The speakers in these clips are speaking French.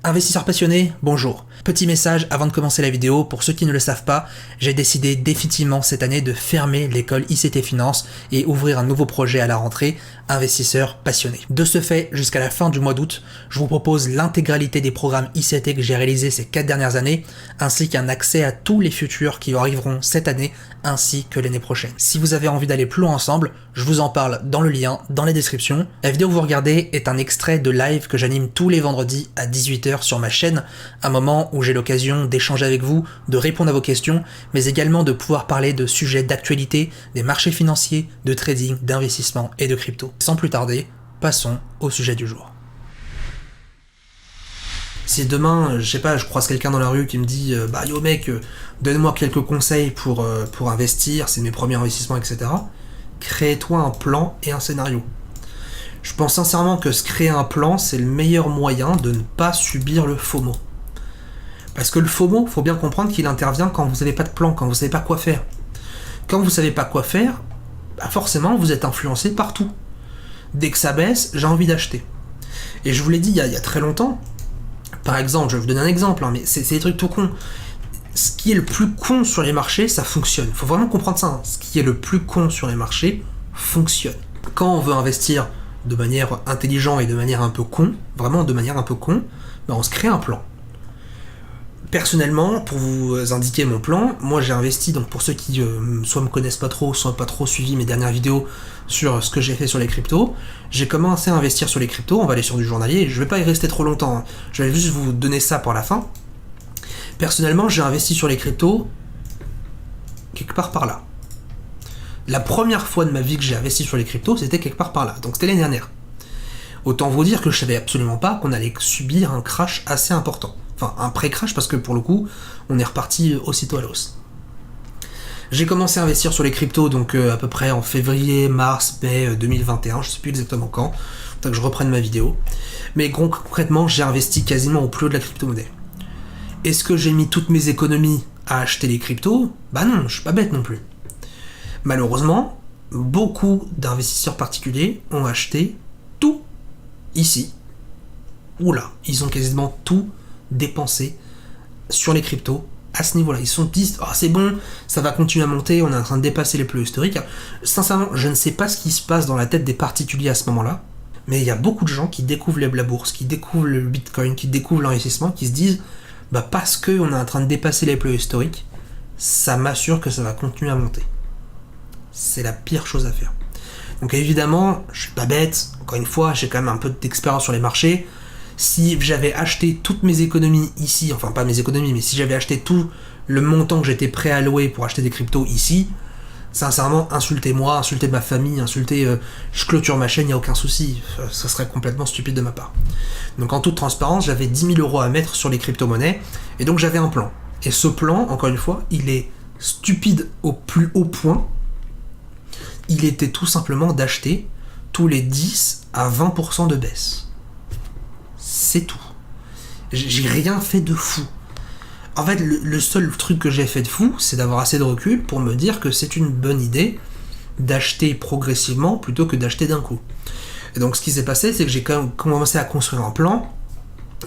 Investisseurs passionnés, bonjour. Petit message avant de commencer la vidéo, pour ceux qui ne le savent pas, j'ai décidé définitivement cette année de fermer l'école ICT Finance et ouvrir un nouveau projet à la rentrée, Investisseurs passionnés. De ce fait, jusqu'à la fin du mois d'août, je vous propose l'intégralité des programmes ICT que j'ai réalisés ces 4 dernières années, ainsi qu'un accès à tous les futurs qui arriveront cette année, ainsi que l'année prochaine. Si vous avez envie d'aller plus loin ensemble, je vous en parle dans le lien, dans la description. La vidéo que vous regardez est un extrait de live que j'anime tous les vendredis à 18h sur ma chaîne, un moment où j'ai l'occasion d'échanger avec vous, de répondre à vos questions, mais également de pouvoir parler de sujets d'actualité, des marchés financiers, de trading, d'investissement et de crypto. Sans plus tarder, passons au sujet du jour. Si demain, je sais pas, je croise quelqu'un dans la rue qui me dit bah yo mec, donne-moi quelques conseils pour investir, c'est mes premiers investissements, etc. Crée-toi un plan et un scénario. Je pense sincèrement que se créer un plan, c'est le meilleur moyen de ne pas subir le FOMO. Parce que le FOMO, faut bien comprendre qu'il intervient quand vous n'avez pas de plan, quand vous savez pas quoi faire. Quand vous savez pas quoi faire, bah forcément vous êtes influencé partout. Dès que ça baisse, j'ai envie d'acheter. Et je vous l'ai dit il y a très longtemps. Par exemple, je vais vous donner un exemple, mais c'est des trucs tout cons. Ce qui est le plus con sur les marchés, ça fonctionne. Faut vraiment comprendre ça. Ce qui est le plus con sur les marchés fonctionne. Quand on veut investir de manière intelligente et de manière un peu con, vraiment de manière un peu con, ben on se crée un plan. Personnellement, pour vous indiquer mon plan, moi j'ai investi, donc pour ceux qui soit me connaissent pas trop, soit pas trop suivi mes dernières vidéos sur ce que j'ai fait sur les cryptos, j'ai commencé à investir sur les cryptos, on va aller sur du journalier, je vais pas y rester trop longtemps, hein. Je vais juste vous donner ça pour la fin. Personnellement, j'ai investi sur les cryptos quelque part par là. La première fois de ma vie que j'ai investi sur les cryptos, c'était quelque part par là, donc c'était l'année dernière. Autant vous dire que je savais absolument pas qu'on allait subir un crash assez important. Enfin, un pré-crash, parce que pour le coup, on est reparti aussitôt à la hausse. J'ai commencé à investir sur les cryptos, donc à peu près en février, mars, mai 2021, je sais plus exactement quand, faut que je reprenne ma vidéo. Mais concrètement, j'ai investi quasiment au plus haut de la crypto-monnaie. Est-ce que j'ai mis toutes mes économies à acheter les cryptos ? Bah non, je suis pas bête non plus. Malheureusement, beaucoup d'investisseurs particuliers ont acheté tout ici. Oula, ils ont quasiment tout dépensé sur les cryptos à ce niveau-là. Ils se sont dit, oh, c'est bon, ça va continuer à monter, on est en train de dépasser les plus historiques. Sincèrement, je ne sais pas ce qui se passe dans la tête des particuliers à ce moment-là, mais il y a beaucoup de gens qui découvrent la bourse, qui découvrent le bitcoin, qui découvrent l'investissement, qui se disent, bah parce qu'on est en train de dépasser les plus historiques, ça m'assure que ça va continuer à monter. C'est la pire chose à faire. Donc évidemment, je suis pas bête, encore une fois, j'ai quand même un peu d'expérience sur les marchés. Si j'avais acheté toutes mes économies ici, enfin pas mes économies, mais si j'avais acheté tout le montant que j'étais prêt à louer pour acheter des cryptos ici, sincèrement, insultez-moi, insultez ma famille, je clôture ma chaîne, il n'y a aucun souci, ça serait complètement stupide de ma part. Donc en toute transparence, j'avais 10 000 € à mettre sur les crypto-monnaies, et donc j'avais un plan. Et ce plan, encore une fois, il est stupide au plus haut point. Il était tout simplement d'acheter tous les 10 à 20% de baisse. C'est tout. J'ai rien fait de fou. En fait, le seul truc que j'ai fait de fou, c'est d'avoir assez de recul pour me dire que c'est une bonne idée d'acheter progressivement plutôt que d'acheter d'un coup. Et donc ce qui s'est passé, c'est que j'ai quand même commencé à construire un plan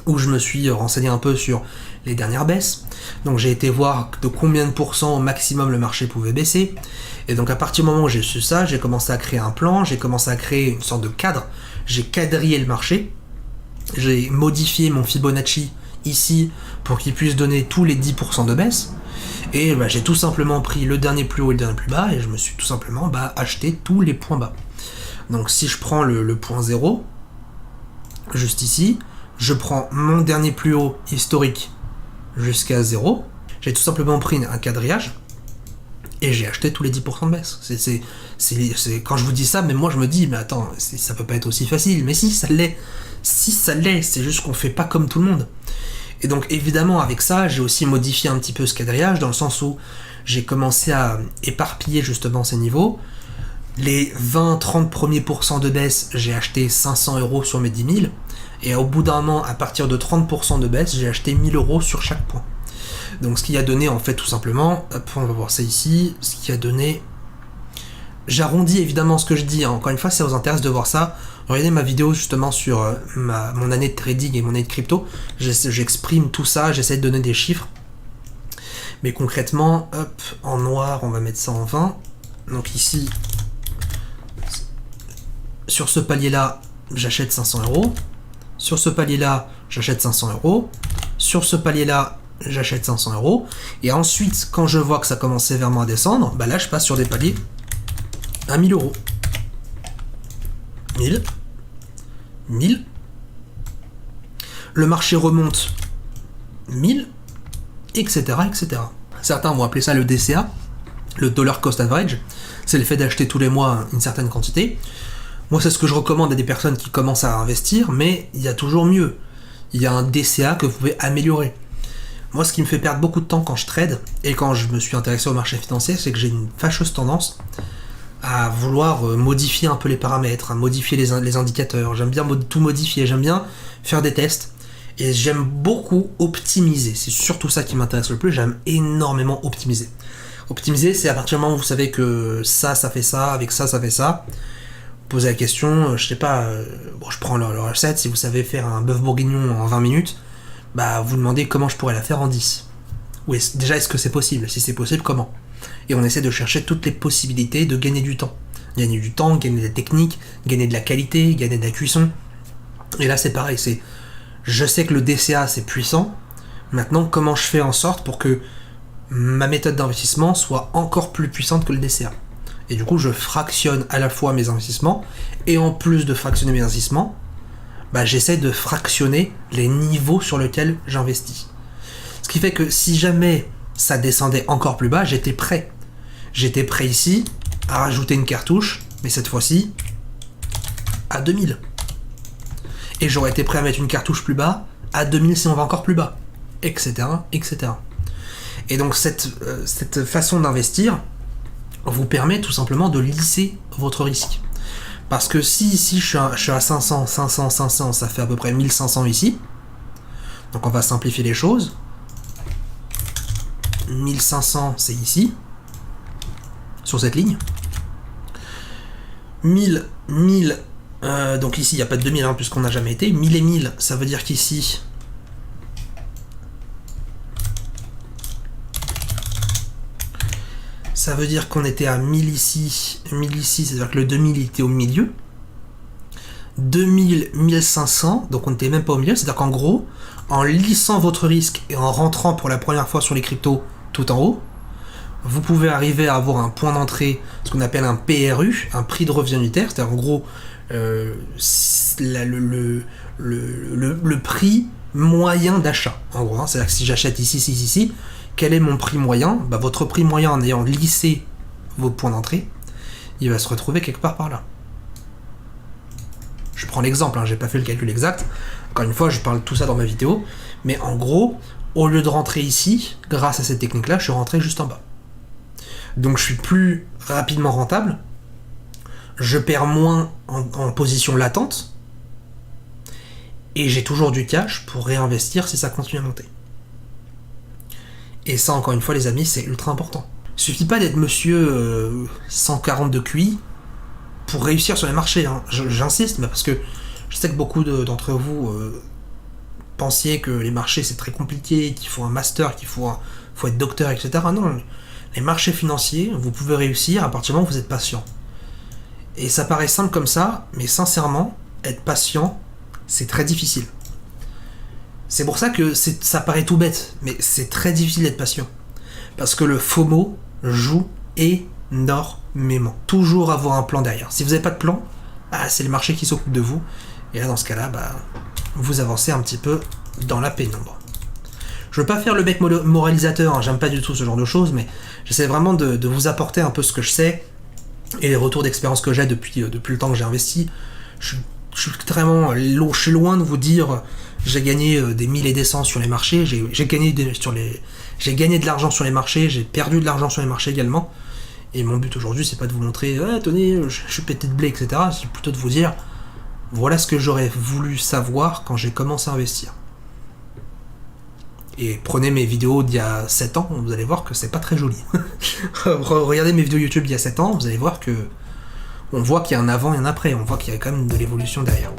où je me suis renseigné un peu sur les dernières baisses. Donc j'ai été voir de combien de pourcents au maximum le marché pouvait baisser. Et donc à partir du moment où j'ai su ça, j'ai commencé à créer un plan, j'ai commencé à créer une sorte de cadre. J'ai quadrillé le marché. J'ai modifié mon Fibonacci ici pour qu'il puisse donner tous les 10% de baisse. Et bah, j'ai tout simplement pris le dernier plus haut et le dernier plus bas et je me suis tout simplement acheté tous les points bas. Donc si je prends le point 0, juste ici, je prends mon dernier plus haut historique jusqu'à 0, j'ai tout simplement pris un quadrillage et j'ai acheté tous les 10% de baisse. C'est quand je vous dis ça, mais moi je me dis, mais attends, ça peut pas être aussi facile. Mais si, ça l'est. Si, ça l'est, c'est juste qu'on fait pas comme tout le monde. Et donc évidemment avec ça, j'ai aussi modifié un petit peu ce quadrillage, dans le sens où j'ai commencé à éparpiller justement ces niveaux. Les 20-30 premiers pourcents de baisse, j'ai acheté 500 € sur mes 10 000. Et au bout d'un an, à partir de 30% de baisse, j'ai acheté 1000 € sur chaque point. Donc ce qui a donné en fait tout simplement, on va voir ça ici, ce qui a donné... J'arrondis évidemment ce que je dis, hein. Encore une fois, si ça vous intéresse de voir ça, Regardez ma vidéo justement sur mon année de trading et mon année de crypto. J'exprime tout ça, j'essaie de donner des chiffres. Mais concrètement, hop, en noir, on va mettre ça en 20. Donc ici, sur ce palier-là, j'achète 500 euros. Sur ce palier-là, j'achète 500 euros. Sur ce palier-là, j'achète 500 euros. Et ensuite, quand je vois que ça commence sévèrement à descendre, bah là, je passe sur des paliers à 1000 euros. 1000. 1000. Le marché remonte 1000, etc., etc. Certains vont appeler ça le DCA, le Dollar Cost Average. C'est le fait d'acheter tous les mois une certaine quantité. Moi, c'est ce que je recommande à des personnes qui commencent à investir, mais il y a toujours mieux. Il y a un DCA que vous pouvez améliorer. Moi, ce qui me fait perdre beaucoup de temps quand je trade, et quand je me suis intéressé au marché financier, c'est que j'ai une fâcheuse tendance à vouloir modifier un peu les paramètres, à modifier les indicateurs. J'aime bien tout modifier, j'aime bien faire des tests, et j'aime beaucoup optimiser. C'est surtout ça qui m'intéresse le plus, j'aime énormément optimiser. Optimiser, c'est à partir du moment où vous savez que ça fait ça, avec ça fait ça. Posez la question, je sais pas, je prends le recette, si vous savez faire un bœuf bourguignon en 20 minutes, bah vous demandez comment je pourrais la faire en 10. Ou déjà, est-ce que c'est possible? Si c'est possible, comment? Et on essaie de chercher toutes les possibilités de gagner du temps. Gagner du temps, gagner de la technique, gagner de la qualité, gagner de la cuisson. Et là, c'est pareil, je sais que le DCA, c'est puissant. Maintenant, comment je fais en sorte pour que ma méthode d'investissement soit encore plus puissante que le DCA? Et du coup, je fractionne à la fois mes investissements, et en plus de fractionner mes investissements, bah, j'essaie de fractionner les niveaux sur lesquels j'investis. Ce qui fait que si jamais ça descendait encore plus bas, j'étais prêt. J'étais prêt ici à rajouter une cartouche, mais cette fois-ci à 2000. Et j'aurais été prêt à mettre une cartouche plus bas, à 2000 si on va encore plus bas, etc., etc. Et donc cette façon d'investir vous permet tout simplement de lisser votre risque. Parce que si ici je suis à 500, 500, 500, ça fait à peu près 1500 ici. Donc on va simplifier les choses. 1500 c'est ici, sur cette ligne. 1000, donc ici il n'y a pas de 2000 puisqu'on n'a jamais été. 1000 et 1000, ça veut dire qu'ici ça veut dire qu'on était à 1000 ici, 1000 ici, c'est-à-dire que le 2000 était au milieu. 2000, 1500, donc on n'était même pas au milieu, c'est-à-dire qu'en gros, en lissant votre risque et en rentrant pour la première fois sur les cryptos tout en haut, vous pouvez arriver à avoir un point d'entrée, ce qu'on appelle un PRU, un prix de revient unitaire, c'est-à-dire en gros le prix moyen d'achat. En gros, c'est-à-dire que si j'achète ici, quel est mon prix moyen? Bah, votre prix moyen en ayant lissé vos points d'entrée, il va se retrouver quelque part par là. Je prends l'exemple, j'ai pas fait le calcul exact. Encore une fois, je parle de tout ça dans ma vidéo. Mais en gros, au lieu de rentrer ici, grâce à cette technique-là, je suis rentré juste en bas. Donc je suis plus rapidement rentable. Je perds moins en position latente. Et j'ai toujours du cash pour réinvestir si ça continue à monter. Et ça, encore une fois, les amis, c'est ultra important. Il suffit pas d'être monsieur 140 de QI pour réussir sur les marchés. J'insiste, mais parce que je sais que beaucoup d'entre vous pensiez que les marchés c'est très compliqué, qu'il faut un master, qu'il faut être docteur, etc. Non, les marchés financiers, vous pouvez réussir à partir du moment où vous êtes patient. Et ça paraît simple comme ça, mais sincèrement, être patient, c'est très difficile. C'est pour ça que ça paraît tout bête, mais c'est très difficile d'être patient. Parce que le FOMO joue énormément. Toujours avoir un plan derrière. Si vous n'avez pas de plan, c'est le marché qui s'occupe de vous. Et là, dans ce cas-là, vous avancez un petit peu dans la pénombre. Je veux pas faire le mec moralisateur, j'aime pas du tout ce genre de choses, mais j'essaie vraiment de vous apporter un peu ce que je sais et les retours d'expérience que j'ai depuis le temps que j'ai investi. Je suis loin de vous dire j'ai gagné des 1000 et des cents sur les marchés, j'ai gagné de l'argent sur les marchés, j'ai perdu de l'argent sur les marchés également. Et mon but aujourd'hui, c'est pas de vous montrer tenez, je suis pété de blé, etc. C'est plutôt de vous dire voilà ce que j'aurais voulu savoir quand j'ai commencé à investir. Et prenez mes vidéos d'il y a 7 ans, vous allez voir que c'est pas très joli. Regardez mes vidéos YouTube d'il y a 7 ans, vous allez voir que on voit qu'il y a un avant et un après, on voit qu'il y a quand même de l'évolution derrière.